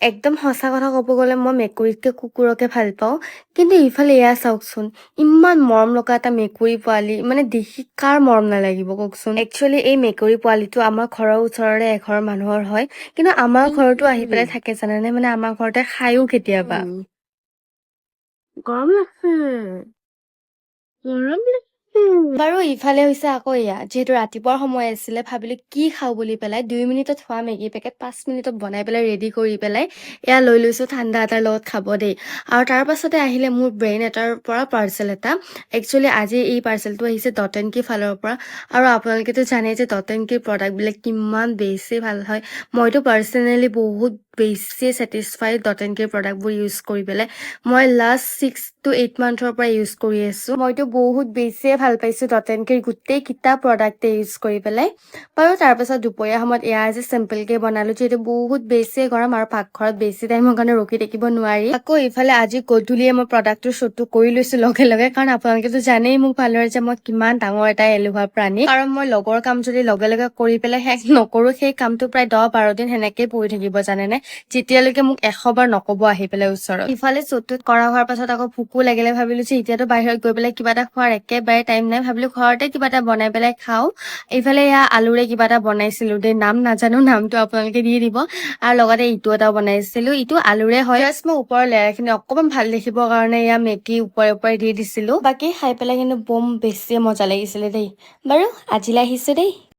একদম সঁচা কথা ক'ব গ'লে মই মেকুৰীতকে কুকুৰকে ভাল পাওঁ। কিন্তু ইফালে এয়া চাওকচোন, ইমান মৰম লগা এটা মেকুৰী পোৱালি, মানে দেখি কাৰ মৰম নালাগিব কওকচোন। একচুৱেলি এই মেকুৰী পোৱালিটো আমাৰ ঘৰৰ ওচৰৰে এঘৰ মানুহৰ হয়, কিন্তু আমাৰ ঘৰতো আহি পেলাই থাকে জানানে, মানে আমাৰ ঘৰতে খায়ও কেতিয়াবা। গৰম লাগছে। গৰম লাগছে। বাৰু ইফালে হৈছে আকৌ এয়া, যিহেতু ৰাতিপুৱাৰ সময় আছিলে, ভাবিলো কি খাওঁ বুলি পেলাই 2 মিনিটত হোৱা মেগী পেকেট 5 মিনিটত বনাই পেলাই ৰেডি কৰি পেলাই এয়া লৈ লৈছো ঠাণ্ডা এটাৰ লগত খাব দেই। আৰু তাৰ পাছতে আহিলে মোৰ ব্ৰেইন এটাৰ পৰা পাৰ্চেল এটা। একচুৱেলি আজি এই পাৰ্চেলটো আহিছে ডট এণ্ড কি ফালৰ পৰা, আৰু আপোনালোকেতো জানেই যে ডট এণ্ড কিৰ প্ৰডাক্টবিলাক কিমান বেছি ভাল হয়। মইতো পাৰ্চনেলি বহুত বেছি ছেটিছফাইড ডট এণ্ড কিৰ প্ৰডাক্টবোৰ ইউজ কৰি পেলাই। মই লাষ্ট 6 to 8 মান্থৰ পৰা ইউজ কৰি আছো। মইতো বহুত বেছিয়ে ভাল পাইছো ডট এণ্ড কিৰ গোটেই কেইটা প্ৰডাক্টে ইউজ কৰি পেলাই। বাৰু তাৰ পাছত দুপৰীয়া সময়ত এয়া আজি চিম্পলকে বনালো, যিহেতু বহুত বেছিয়ে গৰম আৰু পাকঘৰত বেছি টাইমৰ কাৰণে ৰখি থাকিব নোৱাৰি। আকৌ ইফালে আজি গধূলিয়ে মই প্ৰডাক্টটোৰ শ্বুটটো কৰি লৈছো লগে লগে, কাৰণ আপোনালোকেতো জানেই মোক ভালদৰে যে মই কিমান ডাঙৰ এটা এলেহুৱা প্ৰাণী। কাৰণ মই লগৰ কাম যদি লগে লগে কৰি পেলাই শেষ নকৰো, সেই কামটো প্ৰায় 10-12 দিন সেনেকেই পৰি থাকিব জানেনে, যেতিয়ালৈকে মোক 100 বাৰ নকব আহি পেলাই ওচৰত। ইফালে শ্বুটটোত কৰা হোৱাৰ পাছত আকৌ ভোকো লাগিলে, ভাবিলো যে এতিয়াতো বাহিৰত গৈ পেলাই কিবা এটা খোৱাৰ একেবাৰে টাইম নাই, ভাবিলো ঘৰতে কিবা এটা বনাই পেলাই খাওঁ। এইফালে এয়া আলুৰে কিবা এটা বনাইছিলো দেই, নাম নাজানো, নামটো আপোনালোকে দি দিব। আৰু লগতে ইটো এটা বনাইছিলো, ইটো আলুৰে হয়। জাষ্ট মই ওপৰৰ লেয়াৰ খিনি অকমান ভাল দেখিবৰ কাৰণে এয়া মেগী ওপৰে ওপৰে দি দিছিলো। বাকী খাই পেলাই কিন্তু বম বেছিয়ে মজা লাগিছিলে দেই। বাৰু আজিলৈ আহিছো দেই।